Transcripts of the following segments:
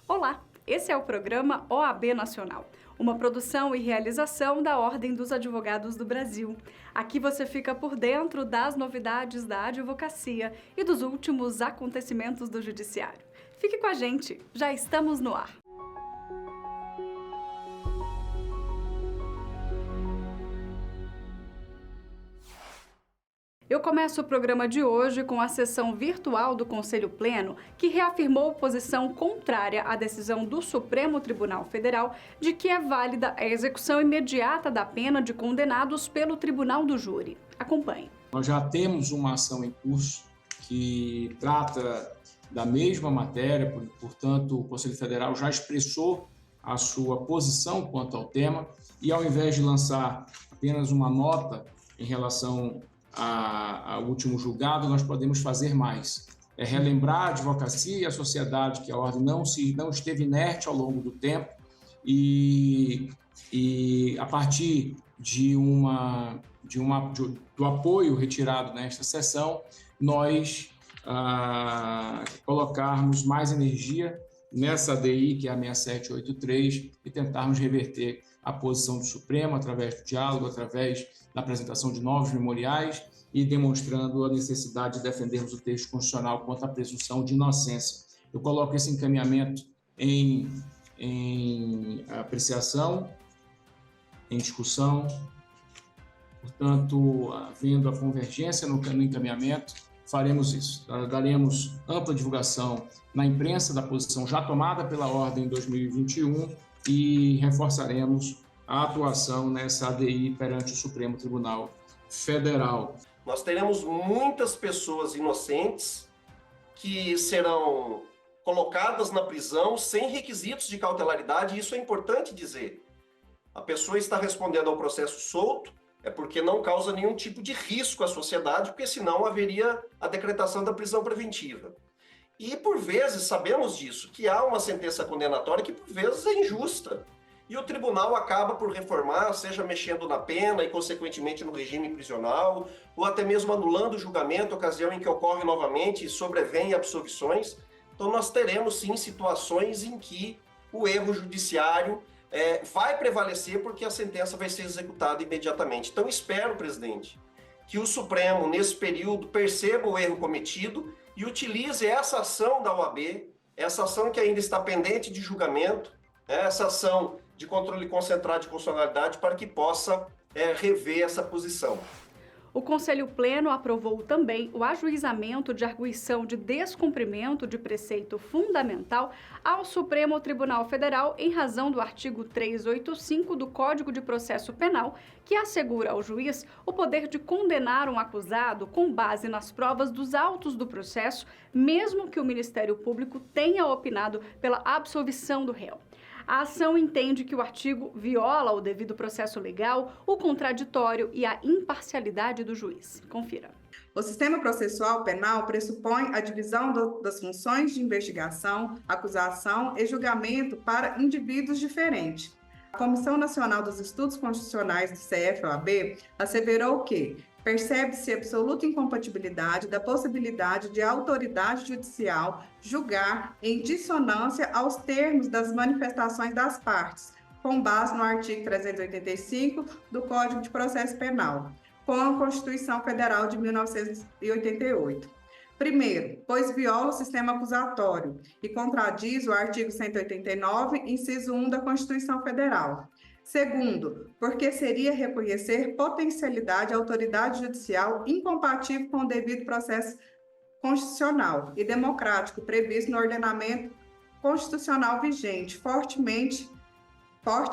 Olá, esse é o programa OAB Nacional, uma produção e realização da Ordem dos Advogados do Brasil. Aqui você fica por dentro das novidades da advocacia e dos últimos acontecimentos do Judiciário. Fique com a gente, já estamos no ar. Eu começo o programa de hoje com a sessão virtual do Conselho Pleno, que reafirmou posição contrária à decisão do Supremo Tribunal Federal de que é válida a execução imediata da pena de condenados pelo Tribunal do Júri. Acompanhe. Nós já temos uma ação em curso que trata da mesma matéria, portanto, o Conselho Federal já expressou a sua posição quanto ao tema e, ao invés de lançar apenas uma nota em relação ao último julgado, nós podemos fazer mais. É relembrar a advocacia e a sociedade que a ordem não esteve inerte ao longo do tempo e a partir do apoio retirado nesta sessão, nós colocarmos mais energia nessa ADI, que é a 6783, e tentarmos reverter a posição do Supremo através do diálogo, através da apresentação de novos memoriais e demonstrando a necessidade de defendermos o texto constitucional quanto à presunção de inocência. Eu coloco esse encaminhamento em apreciação, em discussão. Portanto, havendo a convergência no encaminhamento, faremos isso. Daremos ampla divulgação na imprensa da posição já tomada pela ordem em 2021 e reforçaremos a atuação nessa ADI perante o Supremo Tribunal Federal. Nós teremos muitas pessoas inocentes que serão colocadas na prisão sem requisitos de cautelaridade, e isso é importante dizer. A pessoa está respondendo ao processo solto, é porque não causa nenhum tipo de risco à sociedade, porque senão haveria a decretação da prisão preventiva. E por vezes, sabemos disso, que há uma sentença condenatória que por vezes é injusta. E o tribunal acaba por reformar, seja mexendo na pena e, consequentemente, no regime prisional, ou até mesmo anulando o julgamento, ocasião em que ocorre novamente e sobrevém absolvições. Então, nós teremos, sim, situações em que o erro judiciário vai prevalecer porque a sentença vai ser executada imediatamente. Então, espero, presidente, que o Supremo, nesse período, perceba o erro cometido e utilize essa ação da OAB, essa ação que ainda está pendente de julgamento, essa ação de controle concentrado de constitucionalidade para que possa rever essa posição. O Conselho Pleno aprovou também o ajuizamento de arguição de descumprimento de preceito fundamental ao Supremo Tribunal Federal em razão do artigo 385 do Código de Processo Penal, que assegura ao juiz o poder de condenar um acusado com base nas provas dos autos do processo, mesmo que o Ministério Público tenha opinado pela absolvição do réu. A ação entende que o artigo viola o devido processo legal, o contraditório e a imparcialidade do juiz. Confira. O sistema processual penal pressupõe a divisão das funções de investigação, acusação e julgamento para indivíduos diferentes. A Comissão Nacional dos Estudos Constitucionais do CF-OAB asseverou que percebe-se absoluta incompatibilidade da possibilidade de a autoridade judicial julgar em dissonância aos termos das manifestações das partes, com base no artigo 385 do Código de Processo Penal, com a Constituição Federal de 1988. Primeiro, pois viola o sistema acusatório e contradiz o artigo 189, inciso 1 da Constituição Federal. Segundo, porque seria reconhecer potencialidade à autoridade judicial incompatível com o devido processo constitucional e democrático previsto no ordenamento constitucional vigente, forte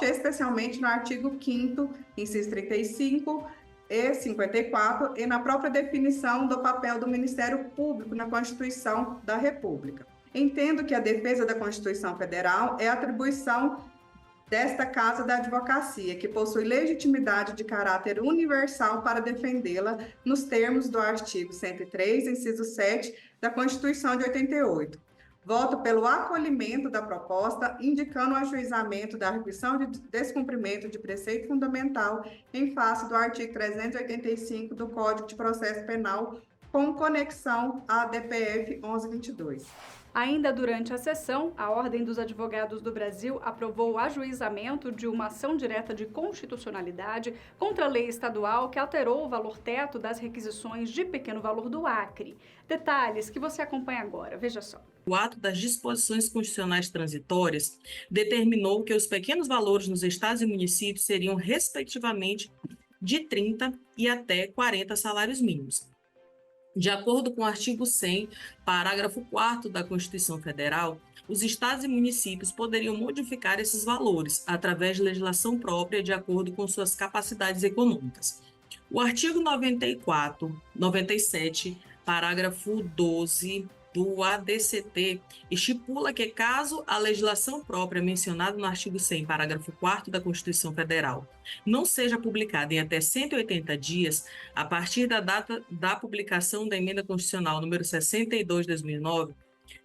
especialmente no artigo 5º, inciso 35 e 54, e na própria definição do papel do Ministério Público na Constituição da República. Entendo que a defesa da Constituição Federal é atribuição desta Casa da Advocacia, que possui legitimidade de caráter universal para defendê-la nos termos do artigo 103, inciso 7 da Constituição de 88. Voto pelo acolhimento da proposta, indicando o ajuizamento da arguição de descumprimento de preceito fundamental em face do artigo 385 do Código de Processo Penal, com conexão à DPF 1122. Ainda durante a sessão, a Ordem dos Advogados do Brasil aprovou o ajuizamento de uma ação direta de constitucionalidade contra a lei estadual que alterou o valor-teto das requisições de pequeno valor do Acre. Detalhes que você acompanha agora, veja só. O ato das disposições constitucionais transitórias determinou que os pequenos valores nos estados e municípios seriam, respectivamente, de 30 e até 40 salários mínimos. De acordo com o artigo 100, parágrafo 4º da Constituição Federal, os estados e municípios poderiam modificar esses valores através de legislação própria de acordo com suas capacidades econômicas. O artigo 97, parágrafo 12 do ADCT, estipula que, caso a legislação própria mencionada no artigo 100, parágrafo 4º da Constituição Federal, não seja publicada em até 180 dias, a partir da data da publicação da Emenda Constitucional número 62 de 2009,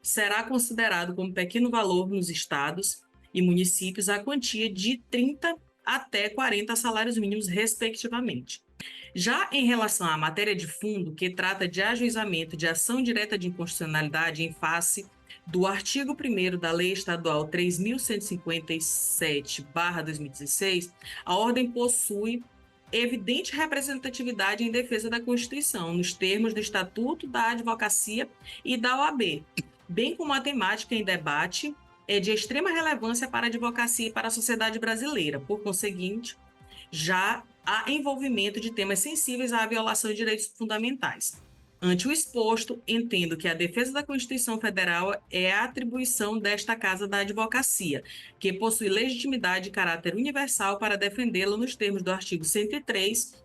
será considerado como pequeno valor nos estados e municípios a quantia de 30 até 40 salários mínimos, respectivamente. Já em relação à matéria de fundo, que trata de ajuizamento de ação direta de inconstitucionalidade em face do artigo 1º da Lei Estadual 3.157/2016, a Ordem possui evidente representatividade em defesa da Constituição, nos termos do Estatuto da Advocacia e da OAB, bem como a temática em debate é de extrema relevância para a advocacia e para a sociedade brasileira. Por conseguinte, já há envolvimento de temas sensíveis à violação de direitos fundamentais. Ante o exposto, entendo que a defesa da Constituição Federal é a atribuição desta Casa da Advocacia, que possui legitimidade de caráter universal para defendê-la nos termos do artigo 103,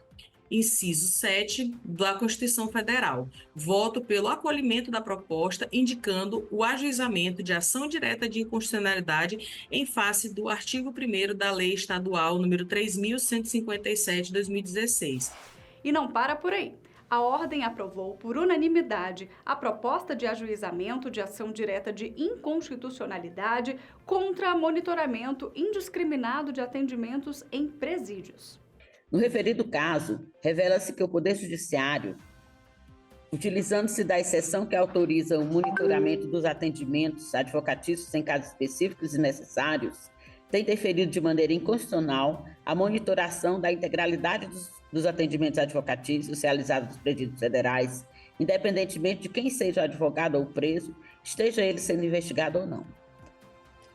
inciso 7 da Constituição Federal. Voto pelo acolhimento da proposta, indicando o ajuizamento de ação direta de inconstitucionalidade em face do artigo 1º da Lei Estadual número 3.157/2016. E não para por aí. A Ordem aprovou por unanimidade a proposta de ajuizamento de ação direta de inconstitucionalidade contra monitoramento indiscriminado de atendimentos em presídios. No referido caso, revela-se que o Poder Judiciário, utilizando-se da exceção que autoriza o monitoramento dos atendimentos advocatícios em casos específicos e necessários, tem deferido de maneira inconstitucional a monitoração da integralidade dos atendimentos advocatícios realizados nos presídios federais, independentemente de quem seja o advogado ou preso, esteja ele sendo investigado ou não.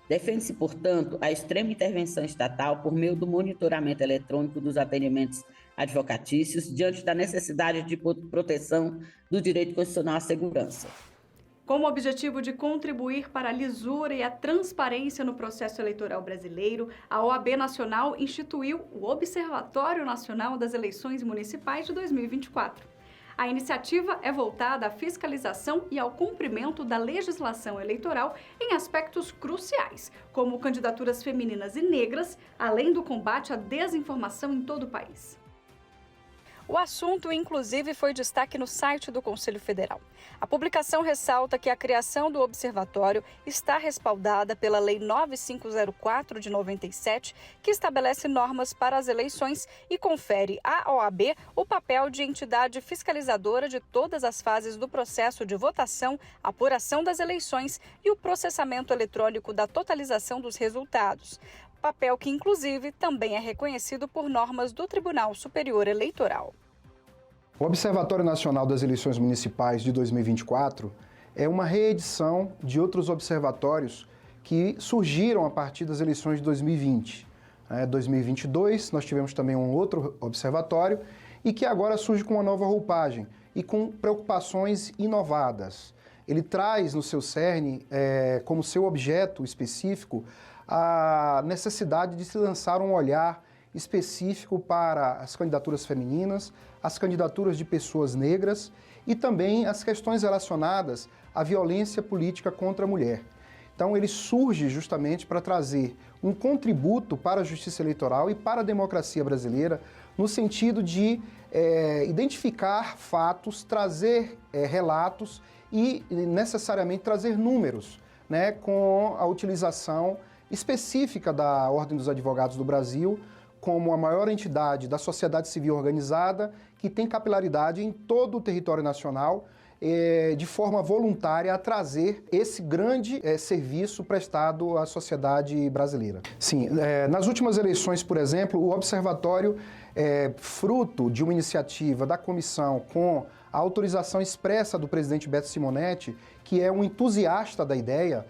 Defende-se, portanto, a extrema intervenção estatal por meio do monitoramento eletrônico dos atendimentos advocatícios diante da necessidade de proteção do direito constitucional à segurança. Com o objetivo de contribuir para a lisura e a transparência no processo eleitoral brasileiro, a OAB Nacional instituiu o Observatório Nacional das Eleições Municipais de 2024. A iniciativa é voltada à fiscalização e ao cumprimento da legislação eleitoral em aspectos cruciais, como candidaturas femininas e negras, além do combate à desinformação em todo o país. O assunto, inclusive, foi destaque no site do Conselho Federal. A publicação ressalta que a criação do observatório está respaldada pela Lei 9504 de 97, que estabelece normas para as eleições e confere à OAB o papel de entidade fiscalizadora de todas as fases do processo de votação, apuração das eleições e o processamento eletrônico da totalização dos resultados. Papel que, inclusive, também é reconhecido por normas do Tribunal Superior Eleitoral. O Observatório Nacional das Eleições Municipais de 2024 é uma reedição de outros observatórios que surgiram a partir das eleições de 2020. Em 2022, nós tivemos também um outro observatório e que agora surge com uma nova roupagem e com preocupações inovadas. Ele traz no seu cerne, como seu objeto específico, a necessidade de se lançar um olhar específico para as candidaturas femininas, as candidaturas de pessoas negras e também as questões relacionadas à violência política contra a mulher. Então, ele surge justamente para trazer um contributo para a justiça eleitoral e para a democracia brasileira, no sentido de identificar fatos, trazer relatos e, necessariamente, trazer números, né, com a utilização específica da Ordem dos Advogados do Brasil, como a maior entidade da sociedade civil organizada, que tem capilaridade em todo o território nacional de forma voluntária a trazer esse grande serviço prestado à sociedade brasileira. Sim, nas últimas eleições, por exemplo, o Observatório, fruto de uma iniciativa da comissão com a autorização expressa do presidente Beto Simonetti, que é um entusiasta da ideia,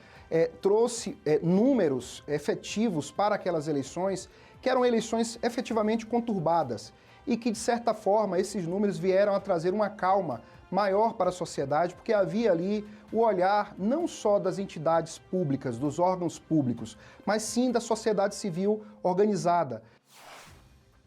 trouxe números efetivos para aquelas eleições, que eram eleições efetivamente conturbadas, e que, de certa forma, esses números vieram a trazer uma calma maior para a sociedade, porque havia ali o olhar não só das entidades públicas, dos órgãos públicos, mas sim da sociedade civil organizada.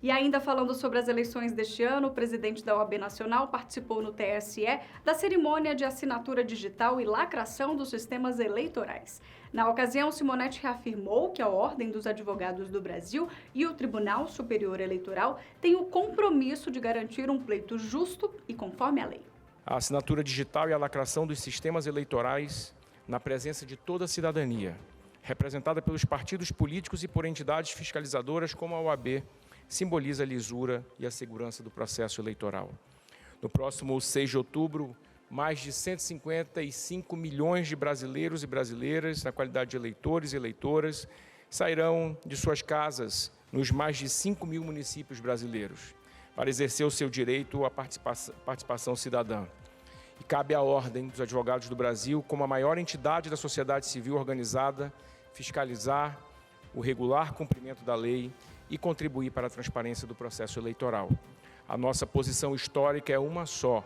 E ainda falando sobre as eleições deste ano, o presidente da OAB Nacional participou no TSE da cerimônia de assinatura digital e lacração dos sistemas eleitorais. Na ocasião, Simonetti reafirmou que a Ordem dos Advogados do Brasil e o Tribunal Superior Eleitoral têm o compromisso de garantir um pleito justo e conforme a lei. A assinatura digital e a lacração dos sistemas eleitorais na presença de toda a cidadania, representada pelos partidos políticos e por entidades fiscalizadoras como a OAB, simboliza a lisura e a segurança do processo eleitoral. No próximo 6 de outubro, mais de 155 milhões de brasileiros e brasileiras, na qualidade de eleitores e eleitoras, sairão de suas casas nos mais de 5 mil municípios brasileiros para exercer o seu direito à participação cidadã. E cabe à Ordem dos Advogados do Brasil, como a maior entidade da sociedade civil organizada, fiscalizar o regular cumprimento da lei e contribuir para a transparência do processo eleitoral. A nossa posição histórica é uma só: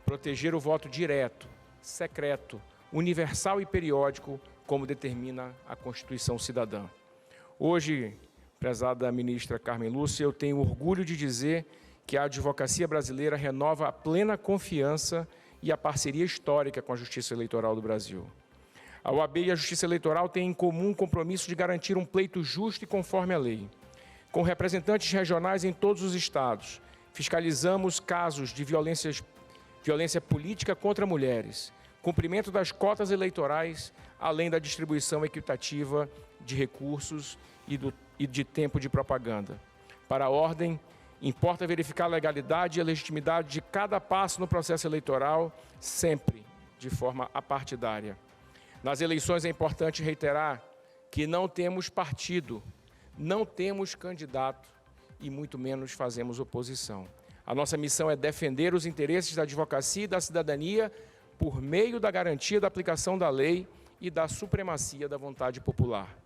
proteger o voto direto, secreto, universal e periódico, como determina a Constituição Cidadã. Hoje, prezada ministra Carmen Lúcia, eu tenho orgulho de dizer que a advocacia brasileira renova a plena confiança e a parceria histórica com a Justiça Eleitoral do Brasil. A OAB e a Justiça Eleitoral têm em comum o compromisso de garantir um pleito justo e conforme a lei. Com representantes regionais em todos os estados, fiscalizamos casos de violência política contra mulheres, cumprimento das cotas eleitorais, além da distribuição equitativa de recursos e de tempo de propaganda. Para a Ordem, importa verificar a legalidade e a legitimidade de cada passo no processo eleitoral, sempre de forma apartidária. Nas eleições é importante reiterar que não temos partido, não temos candidato e muito menos fazemos oposição. A nossa missão é defender os interesses da advocacia e da cidadania por meio da garantia da aplicação da lei e da supremacia da vontade popular.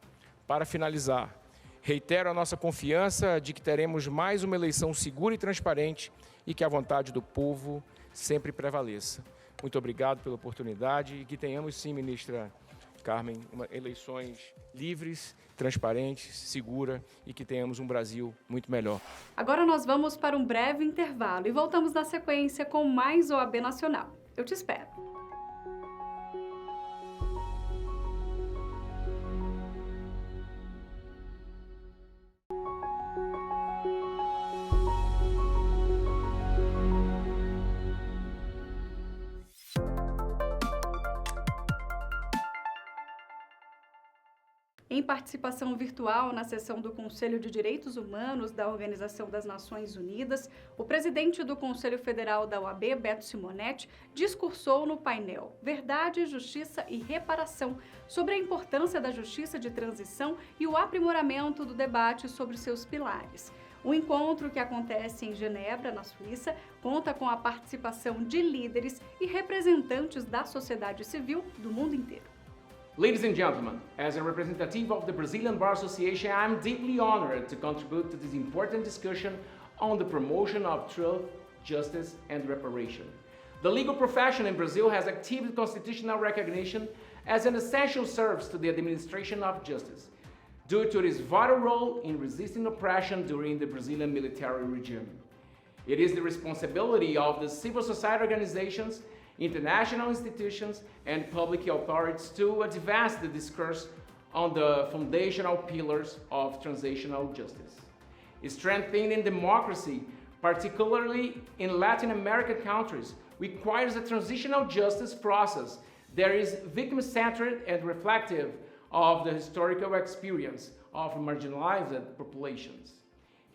Para finalizar, reitero a nossa confiança de que teremos mais uma eleição segura e transparente e que a vontade do povo sempre prevaleça. Muito obrigado pela oportunidade e que tenhamos, sim, ministra Carmen, eleições livres, transparentes, seguras e que tenhamos um Brasil muito melhor. Agora nós vamos para um breve intervalo e voltamos na sequência com mais OAB Nacional. Eu te espero. Em participação virtual na sessão do Conselho de Direitos Humanos da Organização das Nações Unidas, o presidente do Conselho Federal da OAB, Beto Simonetti, discursou no painel Verdade, Justiça e Reparação sobre a importância da justiça de transição e o aprimoramento do debate sobre seus pilares. O encontro, que acontece em Genebra, na Suíça, conta com a participação de líderes e representantes da sociedade civil do mundo inteiro. Ladies and gentlemen, as a representative of the Brazilian Bar Association, I am deeply honored to contribute to this important discussion on the promotion of truth, justice, and reparation. The legal profession in Brazil has achieved constitutional recognition as an essential service to the administration of justice, due to its vital role in resisting oppression during the Brazilian military regime. It is the responsibility of the civil society organizations, international institutions, and public authorities to advance the discourse on the foundational pillars of transitional justice. Strengthening democracy, particularly in Latin American countries, requires a transitional justice process that is victim-centered and reflective of the historical experience of marginalized populations.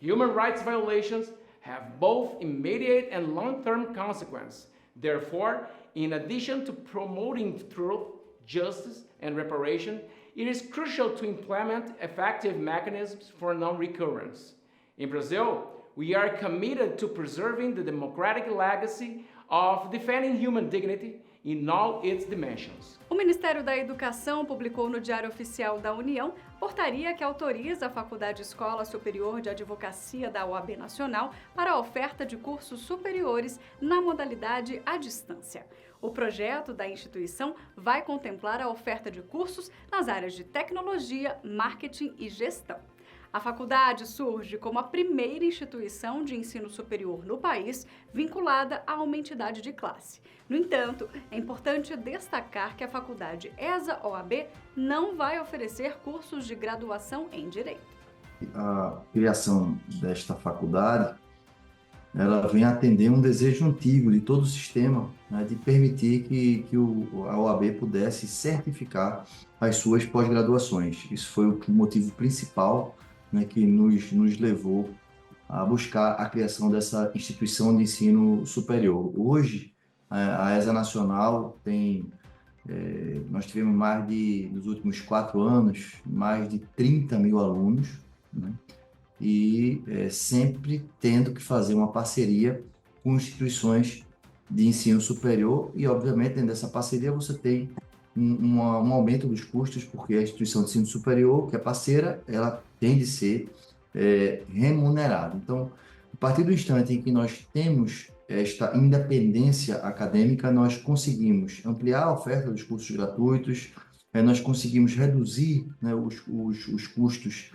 Human rights violations have both immediate and long-term consequences Therefore, in addition to promoting truth, justice, and reparation, it is crucial to implement effective mechanisms for non-recurrence. In Brazil, we are committed to preserving the democratic legacy of defending human dignity in all its dimensions. O Ministério da Educação publicou no Diário Oficial da União portaria que autoriza a Faculdade Escola Superior de Advocacia da OAB Nacional para a oferta de cursos superiores na modalidade à distância. O projeto da instituição vai contemplar a oferta de cursos nas áreas de tecnologia, marketing e gestão. A faculdade surge como a primeira instituição de ensino superior no país vinculada a uma entidade de classe. No entanto, é importante destacar que a faculdade ESA-OAB não vai oferecer cursos de graduação em Direito. A criação desta faculdade, ela vem atender um desejo antigo de todo o sistema, né, de permitir que a OAB pudesse certificar as suas pós-graduações. Isso foi o motivo principal, né, que nos levou a buscar a criação dessa instituição de ensino superior. Hoje, a ESA Nacional nós tivemos nos últimos 4 anos, mais de 30 mil alunos, né, e sempre tendo que fazer uma parceria com instituições de ensino superior e, obviamente, dentro dessa parceria você tem um aumento dos custos, porque a instituição de ensino superior, que é parceira, ela tem de ser remunerada. Então, a partir do instante em que nós temos esta independência acadêmica, nós conseguimos ampliar a oferta dos cursos gratuitos, nós conseguimos reduzir, né, os custos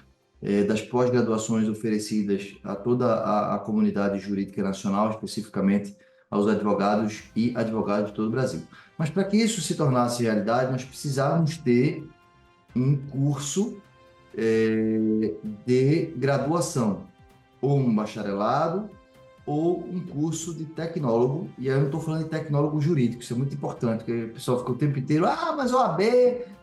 das pós-graduações oferecidas a toda a comunidade jurídica nacional, especificamente aos advogados e advogadas de todo o Brasil. Mas para que isso se tornasse realidade, nós precisávamos ter um curso de graduação, ou um bacharelado, ou um curso de tecnólogo, e aí eu não estou falando de tecnólogo jurídico, isso é muito importante, porque o pessoal fica o tempo inteiro, mas o OAB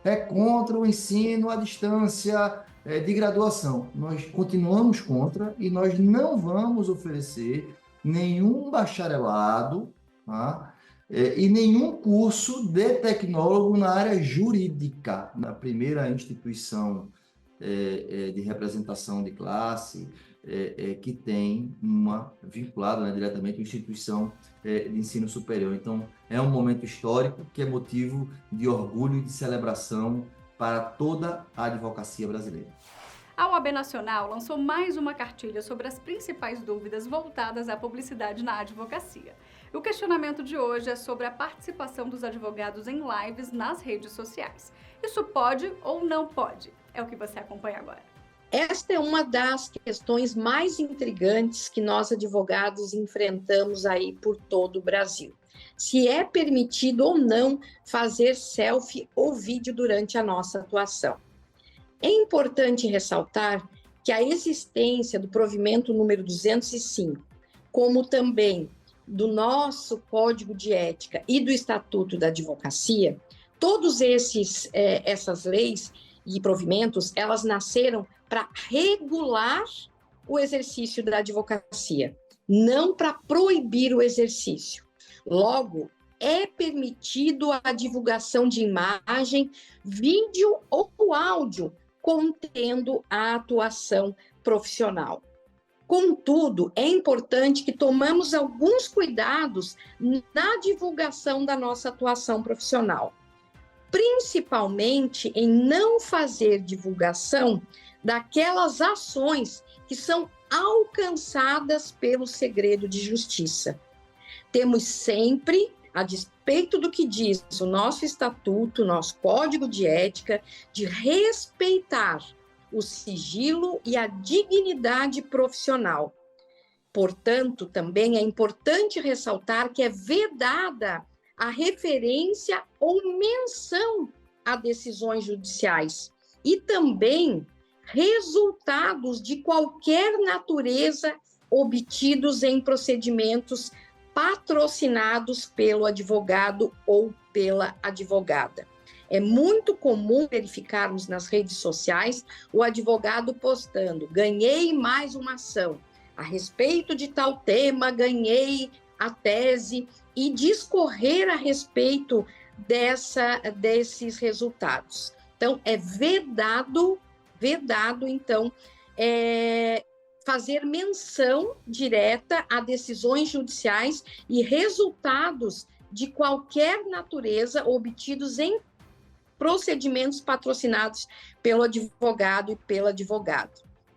é contra o ensino à distância de graduação. Nós continuamos contra e nós não vamos oferecer nenhum bacharelado, tá? E nenhum curso de tecnólogo na área jurídica. Na primeira instituição de representação de classe que tem vinculada, né, diretamente à instituição de ensino superior. Então, é um momento histórico que é motivo de orgulho e de celebração para toda a advocacia brasileira. A OAB Nacional lançou mais uma cartilha sobre as principais dúvidas voltadas à publicidade na advocacia. O questionamento de hoje é sobre a participação dos advogados em lives nas redes sociais. Isso pode ou não pode? É o que você acompanha agora. Esta é uma das questões mais intrigantes que nós advogados enfrentamos aí por todo o Brasil. Se é permitido ou não fazer selfie ou vídeo durante a nossa atuação. É importante ressaltar que a existência do provimento número 205, como também do nosso Código de Ética e do Estatuto da Advocacia, todos essas leis e provimentos, elas nasceram para regular o exercício da advocacia, não para proibir o exercício. Logo, é permitido a divulgação de imagem, vídeo ou áudio contendo a atuação profissional. Contudo, é importante que tomemos alguns cuidados na divulgação da nossa atuação profissional, principalmente em não fazer divulgação daquelas ações que são alcançadas pelo segredo de justiça. Temos sempre, a despeito do que diz o nosso estatuto, nosso código de ética, de respeitar o sigilo e a dignidade profissional. Portanto, também é importante ressaltar que é vedada a referência ou menção a decisões judiciais e também resultados de qualquer natureza obtidos em procedimentos patrocinados pelo advogado ou pela advogada. É muito comum verificarmos nas redes sociais o advogado postando: ganhei mais uma ação, a respeito de tal tema, ganhei a tese e discorrer a respeito desses resultados. Então, é vedado, então, fazer menção direta a decisões judiciais e resultados de qualquer natureza obtidos em procedimentos patrocinados pelo advogado e pela advogada.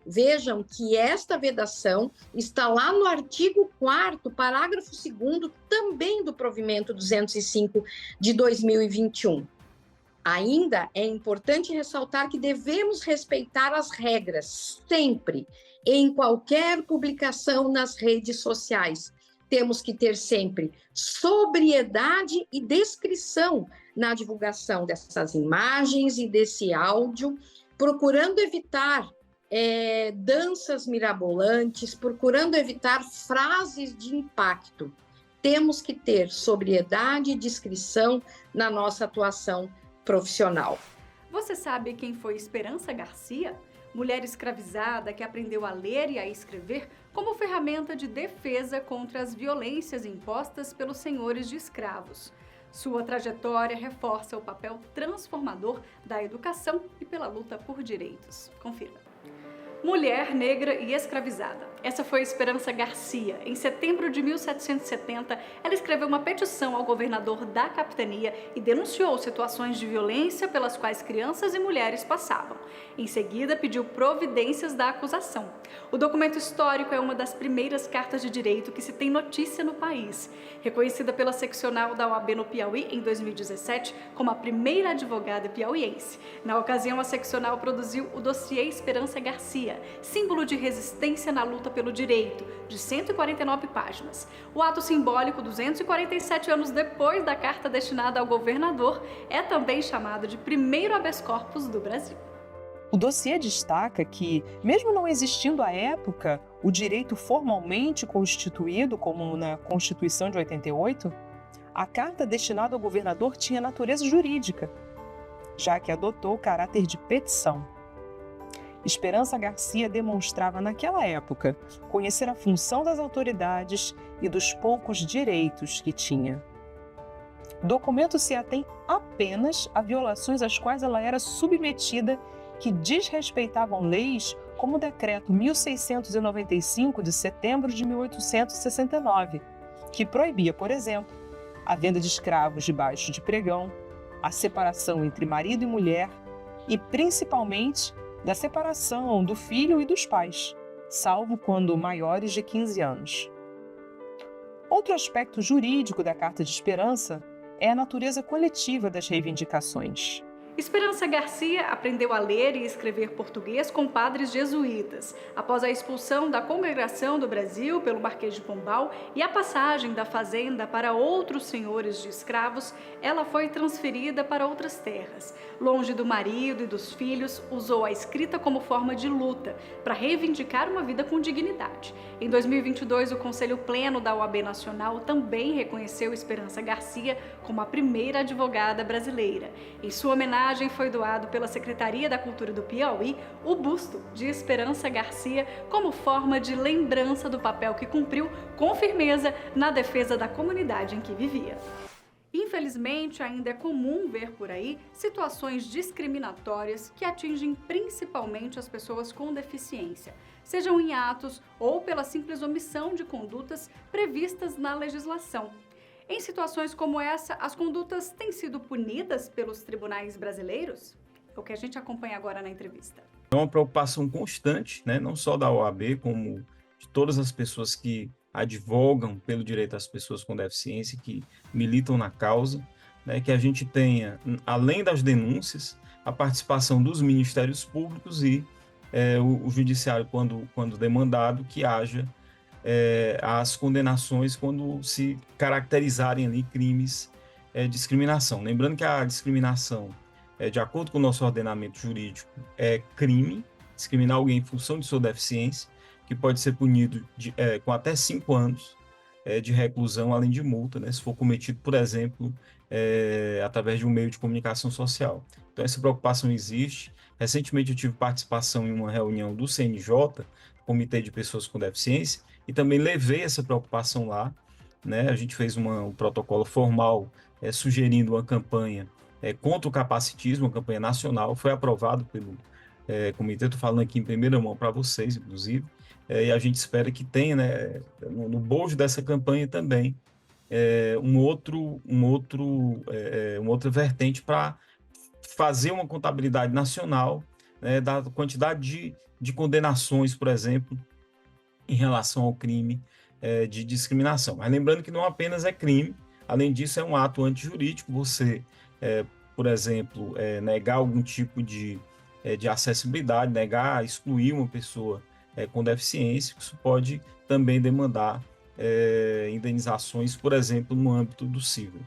Vejam que esta vedação está lá no artigo 4º, parágrafo 2º, também do provimento 205 de 2021. Ainda é importante ressaltar que devemos respeitar as regras, sempre, em qualquer publicação nas redes sociais. Temos que ter sempre sobriedade e descrição na divulgação dessas imagens e desse áudio, procurando evitar danças mirabolantes, procurando evitar frases de impacto. Temos que ter sobriedade e discrição na nossa atuação profissional. Você sabe quem foi Esperança Garcia? Mulher escravizada que aprendeu a ler e a escrever como ferramenta de defesa contra as violências impostas pelos senhores de escravos. Sua trajetória reforça o papel transformador da educação e pela luta por direitos. Confira. Mulher, negra e escravizada. Essa foi Esperança Garcia. Em setembro de 1770, ela escreveu uma petição ao governador da capitania e denunciou situações de violência pelas quais crianças e mulheres passavam. Em seguida, pediu providências da acusação. O documento histórico é uma das primeiras cartas de direito que se tem notícia no país. Reconhecida pela seccional da OAB no Piauí em 2017 como a primeira advogada piauiense. Na ocasião, a seccional produziu o dossiê Esperança Garcia, símbolo de resistência na luta pelo direito, de 149 páginas. O ato simbólico, 247 anos depois da carta destinada ao governador, é também chamado de primeiro habeas corpus do Brasil. O dossiê destaca que, mesmo não existindo à época o direito formalmente constituído, como na Constituição de 88, a carta destinada ao governador tinha natureza jurídica, já que adotou o caráter de petição. Esperança Garcia demonstrava naquela época conhecer a função das autoridades e dos poucos direitos que tinha. O documento se atém apenas a violações às quais ela era submetida que desrespeitavam leis como o Decreto 1695 de setembro de 1869, que proibia, por exemplo, a venda de escravos debaixo de pregão, a separação entre marido e mulher e, principalmente, da separação do filho e dos pais, salvo quando maiores de 15 anos. Outro aspecto jurídico da Carta de Esperança é a natureza coletiva das reivindicações. Esperança Garcia aprendeu a ler e escrever português com padres jesuítas. Após a expulsão da Congregação do Brasil pelo Marquês de Pombal e a passagem da fazenda para outros senhores de escravos, ela foi transferida para outras terras. Longe do marido e dos filhos, usou a escrita como forma de luta para reivindicar uma vida com dignidade. Em 2022, o Conselho Pleno da OAB Nacional também reconheceu Esperança Garcia como a primeira advogada brasileira. Em sua homenagem, foi doado pela Secretaria da Cultura do Piauí o busto de Esperança Garcia como forma de lembrança do papel que cumpriu com firmeza na defesa da comunidade em que vivia. Infelizmente, ainda é comum ver por aí situações discriminatórias que atingem principalmente as pessoas com deficiência, sejam em atos ou pela simples omissão de condutas previstas na legislação. Em situações como essa, as condutas têm sido punidas pelos tribunais brasileiros? É o que a gente acompanha agora na entrevista. É uma preocupação constante, né, não só da OAB, como de todas as pessoas que advogam pelo direito das pessoas com deficiência, que militam na causa, né, que a gente tenha, além das denúncias, a participação dos ministérios públicos e o judiciário, quando demandado, que haja as condenações quando se caracterizarem ali crimes de discriminação. Lembrando que a discriminação, de acordo com o nosso ordenamento jurídico, é crime, discriminar alguém em função de sua deficiência, que pode ser punido com até 5 anos de reclusão, além de multa, né, se for cometido, por exemplo, através de um meio de comunicação social. Então, essa preocupação existe. Recentemente, eu tive participação em uma reunião do CNJ, Comitê de Pessoas com Deficiência, e também levei essa preocupação lá, né? A gente fez um protocolo formal sugerindo uma campanha contra o capacitismo, uma campanha nacional, foi aprovado pelo comitê, estou falando aqui em primeira mão para vocês, inclusive, e a gente espera que tenha, né, no bojo dessa campanha também, uma outra vertente para fazer uma contabilidade nacional, né, da quantidade de condenações, por exemplo, em relação ao crime de discriminação. Mas lembrando que não apenas é crime, além disso é um ato antijurídico, você, por exemplo, negar algum tipo de acessibilidade, negar, excluir uma pessoa com deficiência, isso pode também demandar indenizações, por exemplo, no âmbito do civil.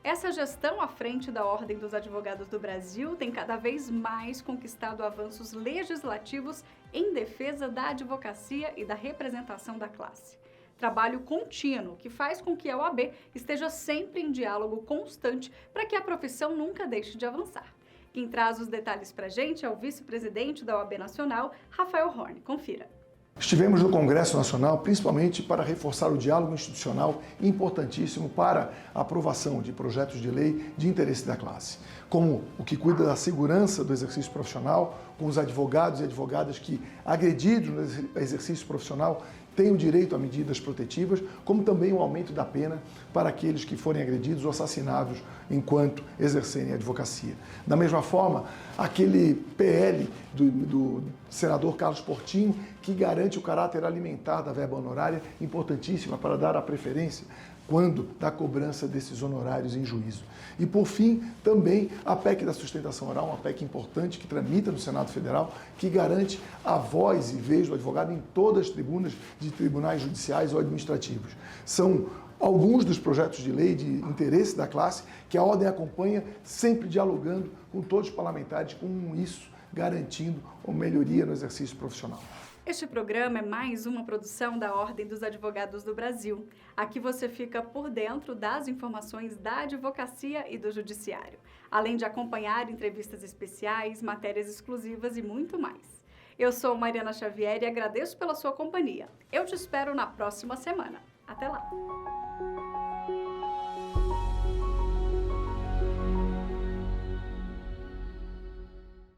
Essa gestão à frente da Ordem dos Advogados do Brasil tem cada vez mais conquistado avanços legislativos em defesa da advocacia e da representação da classe. Trabalho contínuo que faz com que a OAB esteja sempre em diálogo constante para que a profissão nunca deixe de avançar. Quem traz os detalhes para a gente é o vice-presidente da OAB Nacional, Rafael Horn. Confira. Estivemos no Congresso Nacional principalmente para reforçar o diálogo institucional importantíssimo para a aprovação de projetos de lei de interesse da classe, como o que cuida da segurança do exercício profissional, com os advogados e advogadas que, agredidos no exercício profissional, têm o direito a medidas protetivas, como também o aumento da pena para aqueles que forem agredidos ou assassinados enquanto exercerem a advocacia. Da mesma forma, aquele PL do senador Carlos Portinho, que garante o caráter alimentar da verba honorária, importantíssima para dar a preferência quando da cobrança desses honorários em juízo. E, por fim, também a PEC da sustentação oral, uma PEC importante que tramita no Senado Federal, que garante a voz e vez do advogado em todas as tribunas de tribunais judiciais ou administrativos. São alguns dos projetos de lei de interesse da classe que a Ordem acompanha, sempre dialogando com todos os parlamentares, com isso garantindo uma melhoria no exercício profissional. Este programa é mais uma produção da Ordem dos Advogados do Brasil. Aqui você fica por dentro das informações da advocacia e do judiciário, além de acompanhar entrevistas especiais, matérias exclusivas e muito mais. Eu sou Mariana Xavier e agradeço pela sua companhia. Eu te espero na próxima semana. Até lá!